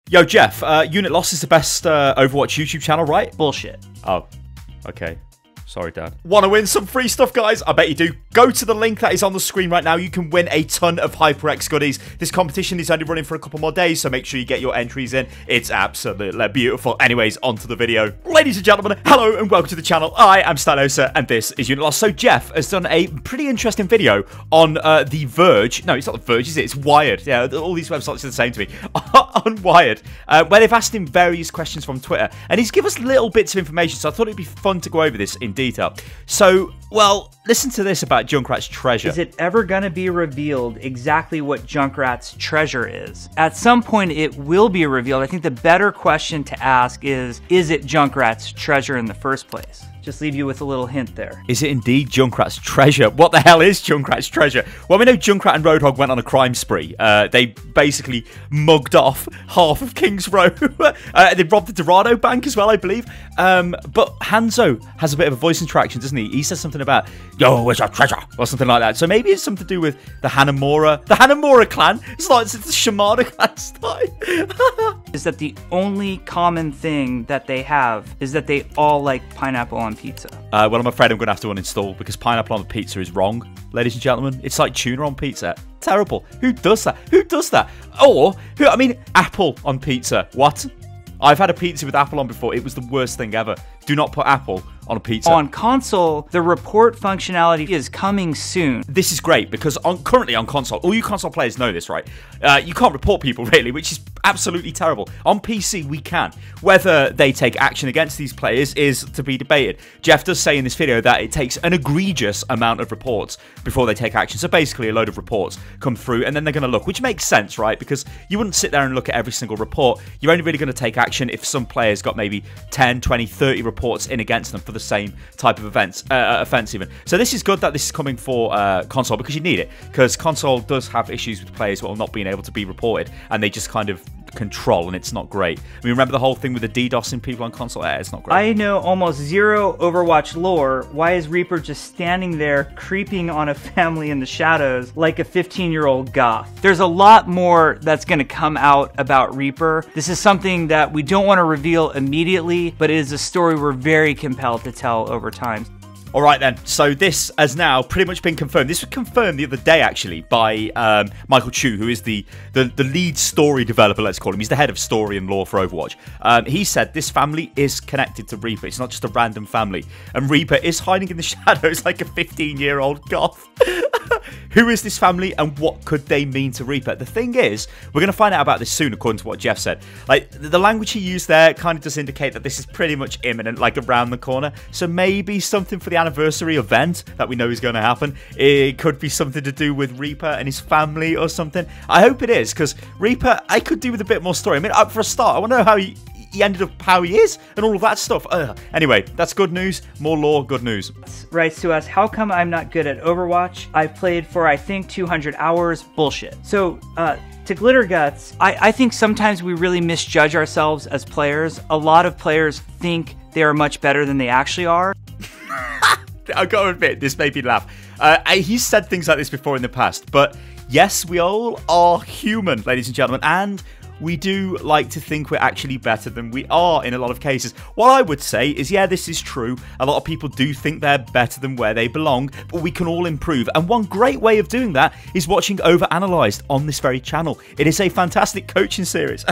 Yo, Jeff, Unit Loss is the best Overwatch YouTube channel, right? Bullshit. Oh, okay. Sorry, Dad. Want to win some free stuff, guys? I bet you do. Go to the link that is on the screen right now. You can win a ton of HyperX goodies. This competition is only running for a couple more days, so make sure you get your entries in. It's absolutely beautiful. Anyways, on to the video. Ladies and gentlemen, hello and welcome to the channel. I am Stylosa, and this is Unit Loss. So Jeff has done a pretty interesting video on The Verge. No, it's not The Verge, is it? It's Wired. Yeah, all these websites are the same to me. On Wired, where they've asked him various questions from Twitter, and he's given us little bits of information, so I thought it'd be fun to go over this in detail. So, well, listen to this about Junkrat's treasure. Is it ever going to be revealed exactly what Junkrat's treasure is? At some point, it will be revealed. I think the better question to ask is it Junkrat's treasure in the first place? Just leave you with a little hint there. Is it indeed Junkrat's treasure? What the hell is Junkrat's treasure? Well, we know Junkrat and Roadhog went on a crime spree. They basically mugged off half of King's Row. They robbed the Dorado Bank as well, I believe. But Hanzo has a bit of a voice interaction, doesn't he? He says something about, yo, where's your treasure? Or something like that. So maybe it's something to do with the Hanamura. The Hanamura clan. It's like the Shimada clan style. Is that the only common thing that they have is that they all like pineapple on pizza. Well, I'm afraid I'm going to have to uninstall because pineapple on the pizza is wrong, ladies and gentlemen. It's like tuna on pizza. Terrible. Who does that? Who does that? Or, I mean, apple on pizza. What? I've had a pizza with apple on before. It was the worst thing ever. Do not put apple on a pizza. On console, the report functionality is coming soon. This is great because currently on console, all you console players know this, right? You can't report people really, which is absolutely terrible. On PC, we can. Whether they take action against these players is to be debated. Jeff does say in this video that it takes an egregious amount of reports before they take action. So basically a load of reports come through and then they're going to look, which makes sense, right? Because you wouldn't sit there and look at every single report. You're only really going to take action if some players got maybe 10, 20, 30 reports in against them for the same type of offense even. So this is good that this is coming for console because you need it. Because console does have issues with players while not being able to be reported and they just kind of control and it's not great. I mean, remember the whole thing with the DDoSing people on console? It's not great. I know almost zero Overwatch lore. Why is Reaper just standing there creeping on a family in the shadows like a 15-year-old goth? There's a lot more that's going to come out about Reaper. This is something that we don't want to reveal immediately, but it is a story we're very compelled to tell over time. All right then, so this has now pretty much been confirmed. This was confirmed the other day actually by Michael Chu, who is the lead story developer, let's call him. He's the head of story and lore for Overwatch. He said this family is connected to Reaper. It's not just a random family. And Reaper is hiding in the shadows like a 15-year-old goth. Who is this family and what could they mean to Reaper? The thing is, we're going to find out about this soon according to what Jeff said. Like, the language he used there kind of does indicate that this is pretty much imminent, like around the corner. So maybe something for the anniversary event that we know is going to happen. It could be something to do with Reaper and his family or something. I hope it is, because Reaper, I could do with a bit more story. I mean, for a start, I want to know how he ended up how he is and all of that stuff. Anyway, that's good news. More lore, good news. Writes to us, how come I'm not good at Overwatch? I've played for, I think, 200 hours. Bullshit. So, to Glitter Guts, I think sometimes we really misjudge ourselves as players. A lot of players think they are much better than they actually are. I've got to admit, this made me laugh. He's said things like this before in the past, but yes, we all are human, ladies and gentlemen, and we do like to think we're actually better than we are in a lot of cases. What I would say is, yeah, this is true. A lot of people do think they're better than where they belong, but we can all improve. And one great way of doing that is watching Overanalyzed on this very channel. It is a fantastic coaching series,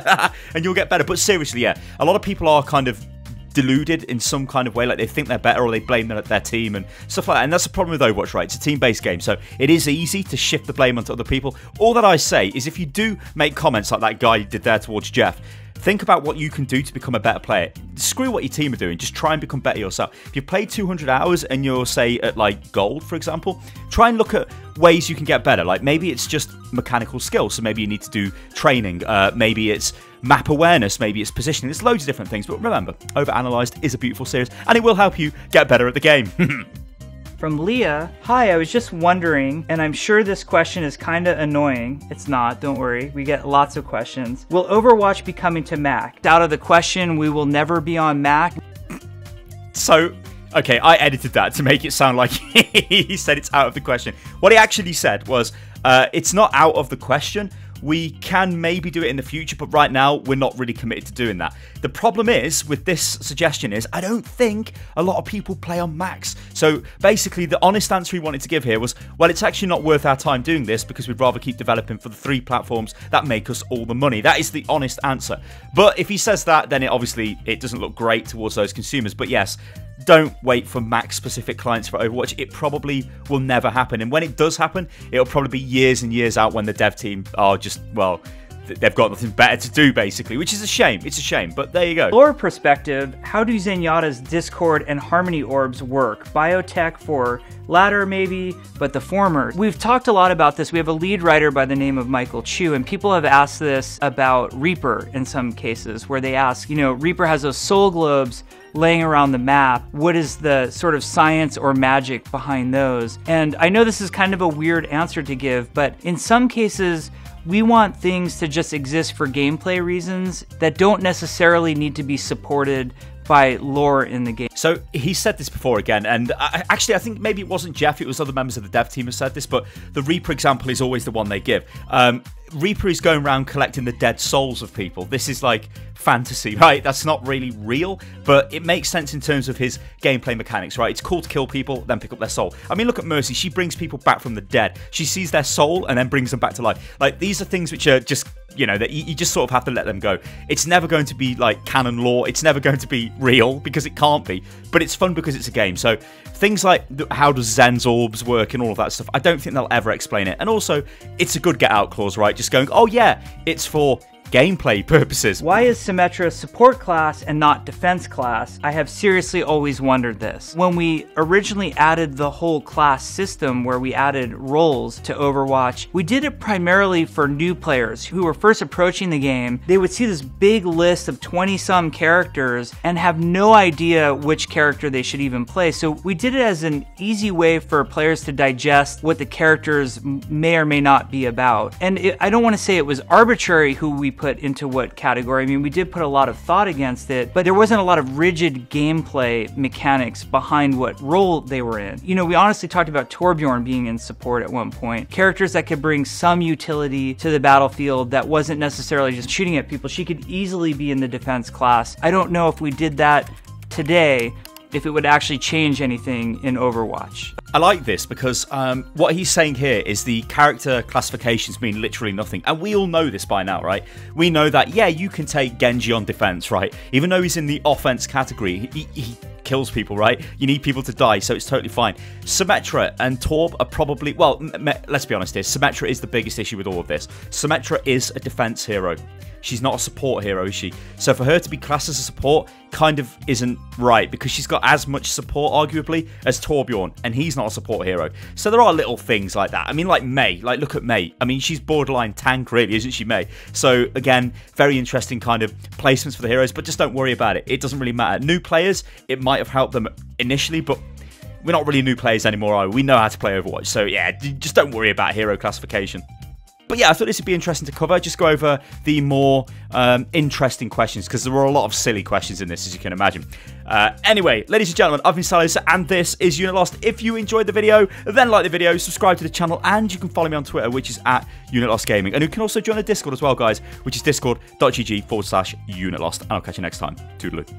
and you'll get better. But seriously, yeah, a lot of people are kind of deluded in some kind of way, like they think they're better or they blame their team and stuff like that. And that's the problem with Overwatch, right? It's a team-based game, so it is easy to shift the blame onto other people. All that I say is if you do make comments like that guy did there towards Jeff, think about what you can do to become a better player. Screw what your team are doing. Just try and become better yourself. If you've played 200 hours and you're, say, at, like, gold, for example, try and look at ways you can get better. Like, maybe it's just mechanical skill, so maybe you need to do training. Maybe it's map awareness. Maybe it's positioning. There's loads of different things. But remember, Overanalyzed is a beautiful series, and it will help you get better at the game. From Leah, hi, I was just wondering, and I'm sure this question is kinda annoying. It's not, don't worry, we get lots of questions. Will Overwatch be coming to Mac? Out of the question, we will never be on Mac. So, okay, I edited that to make it sound like he said it's out of the question. What he actually said was, it's not out of the question. we can maybe do it in the future, but right now we're not really committed to doing that. The problem is with this suggestion is I don't think a lot of people play on Macs. So basically the honest answer he wanted to give here was, well, it's actually not worth our time doing this because we'd rather keep developing for the 3 platforms that make us all the money. That is the honest answer. But if he says that, then it doesn't look great towards those consumers. But yes, don't wait for Mac-specific clients for Overwatch. It probably will never happen. And when it does happen, it'll probably be years and years out when the dev team are just, well, they've got nothing better to do, basically, which is a shame. It's a shame, but there you go. Lore perspective, how do Zenyatta's Discord and Harmony orbs work? Biotech for latter, maybe, but the former. We've talked a lot about this. We have a lead writer by the name of Michael Chu, and people have asked this about Reaper in some cases, where they ask, you know, Reaper has those soul globes laying around the map. What is the sort of science or magic behind those? And I know this is kind of a weird answer to give, but in some cases, we want things to just exist for gameplay reasons that don't necessarily need to be supported by lore in the game. So he said this before again, and actually I think maybe it wasn't Jeff, it was other members of the dev team who said this, but the Reaper example is always the one they give. Reaper is going around collecting the dead souls of people. This is like fantasy, right? That's not really real, but it makes sense in terms of his gameplay mechanics, right? It's cool to kill people, then pick up their soul. I mean, look at Mercy. She brings people back from the dead. She sees their soul and then brings them back to life. Like, these are things which are just, you know, that you just sort of have to let them go. It's never going to be like canon lore. It's never going to be real because it can't be, but it's fun because it's a game. So things like how does Zen's orbs work and all of that stuff, I don't think they'll ever explain it. And also, it's a good get out clause, right? Just going, oh yeah, it's for gameplay purposes. Why is Symmetra support class and not defense class? I have seriously always wondered this. When we originally added the whole class system where we added roles to Overwatch, we did it primarily for new players who were first approaching the game. They would see this big list of 20-some characters and have no idea which character they should even play. So we did it as an easy way for players to digest what the characters may or may not be about. And I don't want to say it was arbitrary who we put into what category. I mean, we did put a lot of thought against it, but there wasn't a lot of rigid gameplay mechanics behind what role they were in. You know, we honestly talked about Torbjorn being in support at one point. Characters that could bring some utility to the battlefield that wasn't necessarily just shooting at people. She could easily be in the defense class. I don't know if we did that today, if it would actually change anything in Overwatch. I like this because what he's saying here is the character classifications mean literally nothing. And we all know this by now, right? We know that, yeah, you can take Genji on defense, right? Even though he's in the offense category, he kills people, right? You need people to die, so it's totally fine. Symmetra and Torb are probably, well, let's be honest here, Symmetra is the biggest issue with all of this. Symmetra is a defense hero. She's not a support hero, is she? So for her to be classed as a support kind of isn't right because she's got as much support, arguably, as Torbjorn, and he's not a support hero. So there are little things like that. I mean, like Mei. Like, look at Mei. I mean, she's borderline tank, really, isn't she, Mei? So, again, very interesting kind of placements for the heroes, but just don't worry about it. It doesn't really matter. New players, it might have helped them initially, but we're not really new players anymore, are we? We know how to play Overwatch. So, yeah, just don't worry about hero classification. But yeah, I thought this would be interesting to cover. Just go over the more interesting questions because there were a lot of silly questions in this, as you can imagine. Anyway, ladies and gentlemen, I've been Stylosa, and this is Unit Lost. If you enjoyed the video, then like the video, subscribe to the channel, and you can follow me on Twitter, which is @UnitLostGaming. And you can also join the Discord as well, guys, which is discord.gg/UnitLost. And I'll catch you next time. Toodaloo.